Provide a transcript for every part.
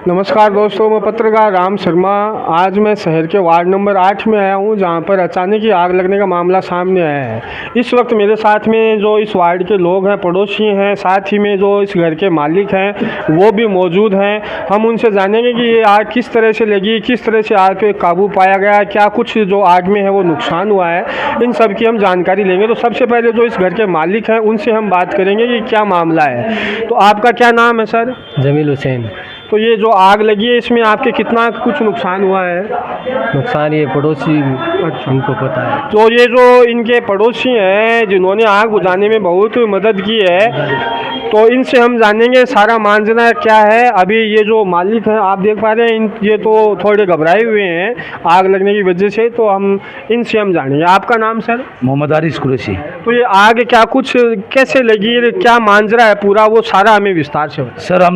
नमस्कार दोस्तों, मैं पत्रकार राम शर्मा। आज मैं शहर के वार्ड नंबर 8 में आया हूं, जहां पर अचानक ही आग लगने का मामला सामने आया है। इस वक्त मेरे साथ में जो इस वार्ड के लोग हैं, पड़ोसी हैं, साथ ही में जो इस घर के मालिक हैं वो भी मौजूद हैं। हम उनसे जानेंगे कि ये आग किस तरह से लगी, किस तरह से आग पे काबू पाया गया, क्या कुछ जो आग में है वो नुकसान हुआ है, इन सब की हम जानकारी लेंगे। तो सबसे पहले जो इस घर के मालिक हैं उनसे हम बात करेंगे कि क्या मामला है। तो आपका क्या नाम है सर? जमील हुसैन। तो ये जो आग लगी है इसमें आपके कितना कुछ नुकसान हुआ है? नुकसान ये पड़ोसी इनको पता है। तो ये जो इनके पड़ोसी हैं जिन्होंने आग बुझाने में बहुत मदद की है, तो इनसे हम जानेंगे सारा मांझना क्या है। अभी ये जो मालिक हैं आप देख पा रहे हैं, ये तो थोड़े घबराए हुए हैं आग लगने की वजह से, तो हम इनसे हम जानेंगे। आपका नाम सर? मोहम्मद आरिस कुरैशी। तो ये आग क्या कुछ कैसे लगी, क्या मांझरा है पूरा, वो सारा हमें विस्तार से बताइए। सर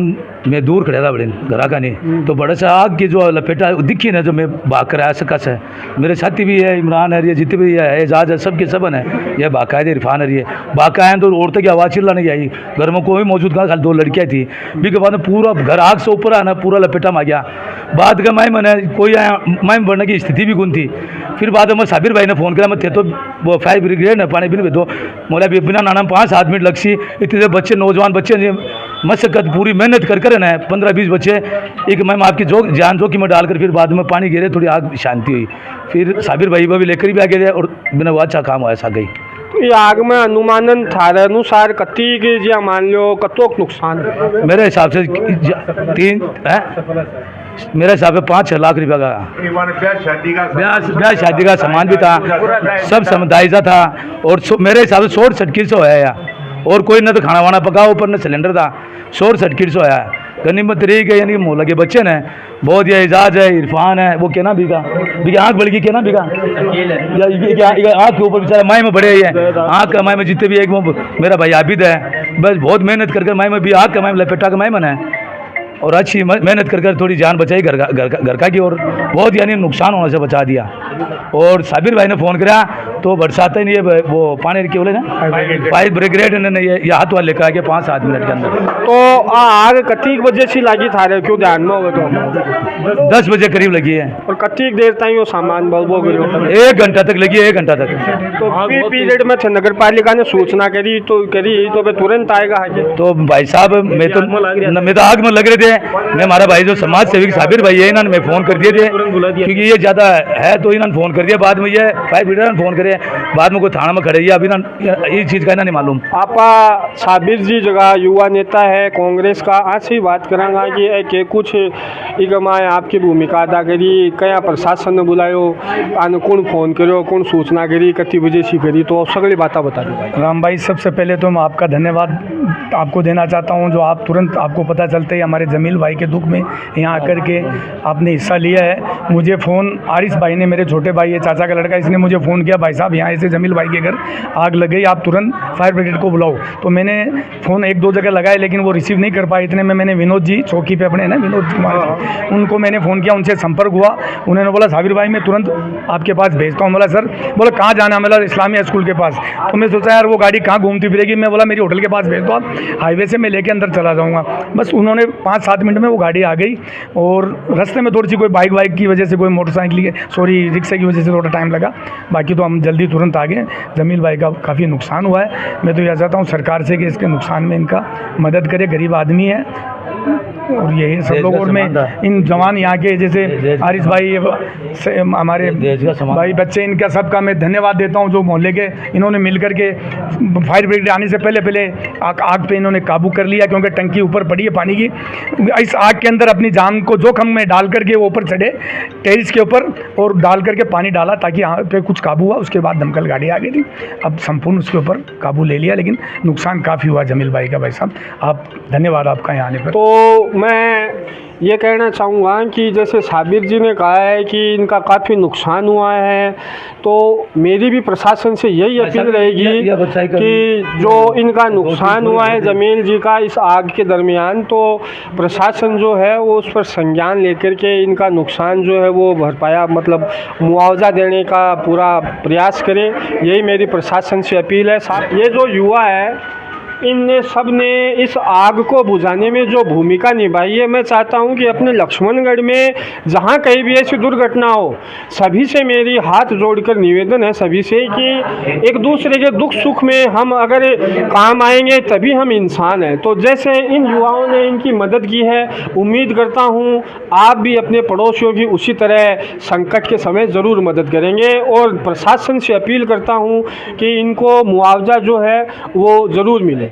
मैं दूर खड़ा था बड़े घरा का नहीं, तो बड़ा सा आग की जो लपेटा दिखी ना, जो मैं भाग कर आया सकस है। मेरे साथी भी है, इमरान है, ये जितने भी है, एजाज है, सबके सबन है। यह बाकायदे इरफान है, ये बाकायद तो औरतें की आवाज़ चिल्ला नहीं आई। घर में कोई मौजूद था, खाली 2 लड़कियाँ थी। भी के बाद में पूरा घर आग से ऊपर आना, पूरा लपेटा में आ गया। बाद का मैं मैंने कोई आया, मैं बढ़ने की स्थिति भी कौन थी। फिर बाद में साबिर भाई ने फ़ोन किया, मैं थे तो वो फायर ब्रिगेड ने पानी भी नहीं दो मोला भी बिना नाना 5-7 मिनट लग सी। इतने बच्चे, नौजवान बच्चे मशक्कत पूरी मेहनत कर कर ना 15-20 बच्चे एक मैम आपकी जान जोखिम में डालकर फिर बाद में पानी गिरे, थोड़ी आग शांति हुई। फिर साबिर भाई भी लेकर भी आ गए और बिना वो अच्छा काम हुआ ऐसा गई। तो ये आग में अनुमानन थारे अनुसार कत्ती के जिया मान लो कतोक नुकसान है? मेरे हिसाब से 3 है, मेरे हिसाब से 5-6 लाख रुपया का ब्याह शादी का सामान भी था, सब समुदायजा था। और मेरे हिसाब से शॉर्ट सर्किट से होया या और कोई न तो खाना वाना पका, ऊपर न सिलेंडर था, शॉर्ट सर्किट से होया। गनीमत तरीक है, यानी मोहल्ला के बच्चे ने बहुत, ये एजाज है, इरफान है, वो कहना बिका आँख बढ़ गई, कहना बिका आँख के ऊपर बेचारा माए में बढ़े है, आँख का माए में जितने भी एक वो मेरा भाई आबिद है, बस बहुत मेहनत कर माए में भी आँख का माए में लपेटा का माए मन है। और अच्छी मेहनत कर थोड़ी जान बचाई घर का की, और बहुत यानी नुकसान होने से बचा दिया। और साबिर भाई ने फ़ोन किया तो बरसात ही नहीं है, वो पानी के बोले ना फायर ब्रिगेड ने ये हाथ वाले लेकर आ गया 5-7 मिनट के अंदर। तो आग कत्ती बजे से लगी थारे, क्यों ध्यान में हो तो 10 बजे करीब लगी है। और कत्ती देर तक वो सामान वो 1 घंटा तक लगी है, 1 घंटा तक। तो पीरियड में नगर पालिका ने सूचना करी तो फिर तुरंत आएगा आगे? तो भाई साहब मैं तो आग में लग रहे थे। मैं हमारा भाई जो समाज सेविक साबिर भाई है, इन्होंने फ़ोन कर दिए थे क्योंकि ये ज़्यादा है, तो इन्होंने फ़ोन कर दिया। बाद में ये फायर ब्रिगेड ने फ़ोन करे, बाद में कोई थाना में खड़े, अभी ना इस चीज़ का नहीं मालूम। आपा साबिर जी जगह युवा नेता है कांग्रेस का, आज से ही बात करांगा कि कुछ इगमाए आपकी भूमिका अदा करी, क्या प्रशासन ने बुलायो, कौन फ़ोन करो, कौन सूचना करी, कति बजे से करी, तो सगली बातें बता दो। राम भाई, सबसे पहले तो मैं आपका धन्यवाद आपको देना चाहता हूं, जो आप तुरंत आपको पता चलते ही हमारे जमील भाई के दुख में यहाँ आकर के आपने हिस्सा लिया है। मुझे फ़ोन आरिस भाई ने, मेरे छोटे भाई है, चाचा का लड़का, इसने मुझे फ़ोन किया, भाई साहब यहाँ ऐसे जमील भाई के घर आग लग गई, आप तुरंत फायर ब्रिगेड को बुलाओ। तो मैंने फ़ोन 1-2 जगह लगाए, लेकिन वो रिसीव नहीं कर पाए। इतने में मैंने विनोद जी चौकी पे अपने ना, विनोद कुमार जी, उनको मैंने फ़ोन किया, उनसे संपर्क हुआ। उन्होंने बोला साबिर भाई मैं तुरंत आपके पास भेजता हूँ। बोला सर, बोला कहाँ जाना है? बोला इस्लामिया स्कूल के पास। तो मैं सोचा यार वो गाड़ी कहाँ घूमती फिरेगी, मैं बोला मेरी होटल के पास भेज दो, आप हाईवे से मैं लेके अंदर चला जाऊँगा। बस उन्होंने 5-7 मिनट में वो गाड़ी आ गई, और रास्ते में थोड़ी सी कोई बाइक की वजह से, कोई मोटरसाइकिल रिक्शे की वजह से थोड़ा टाइम लगा, बाकी तो हम जल्दी तुरंत आ गए। जमील भाई का काफ़ी नुकसान हुआ है। मैं तो यह चाहता हूँ सरकार से कि इसके नुकसान में इनका मदद करे, गरीब आदमी है। और यही सब लोग, और मैं इन जवान यहाँ के जैसे आरिस भाई, हमारे भाई बच्चे, इनका सबका मैं धन्यवाद देता हूँ, जो मोहल्ले के इन्होंने मिल कर के फायर ब्रिगेड आने से पहले आग पे इन्होंने काबू कर लिया, क्योंकि टंकी ऊपर पड़ी है पानी की। इस आग के अंदर अपनी जान को जोखिम में डाल करके वो ऊपर चढ़े टेरिस के ऊपर, और डाल करके पानी डाला ताकि यहाँ पे कुछ काबू हुआ। उसके बाद दमकल गाड़ी आ गई थी, अब संपूर्ण उसके ऊपर काबू ले लिया, लेकिन नुकसान काफ़ी हुआ जमील भाई का। भाई साहब आप धन्यवाद आपका यहाँ आने पर। तो मैं ये कहना चाहूँगा कि जैसे साबिर जी ने कहा है कि इनका काफ़ी नुकसान हुआ है, तो मेरी भी प्रशासन से यही अपील रहेगी कि जो इनका नुकसान हुआ है जमील जी का इस आग के दरमियान, तो प्रशासन जो है वो उस पर संज्ञान लेकर के इनका नुकसान जो है वो भरपाया, मतलब मुआवजा देने का पूरा प्रयास करे। यही मेरी प्रशासन से अपील है। ये जो युवा है इन सब ने इस आग को बुझाने में जो भूमिका निभाई है, मैं चाहता हूं कि अपने लक्ष्मणगढ़ में जहां कहीं भी ऐसी दुर्घटना हो, सभी से मेरी हाथ जोड़कर निवेदन है सभी से कि एक दूसरे के दुख सुख में हम अगर काम आएंगे तभी हम इंसान हैं। तो जैसे इन युवाओं ने इनकी मदद की है, उम्मीद करता हूं आप भी अपने पड़ोसियों की उसी तरह संकट के समय ज़रूर मदद करेंगे। और प्रशासन से अपील करता हूं कि इनको मुआवजा जो है वो ज़रूर मिले।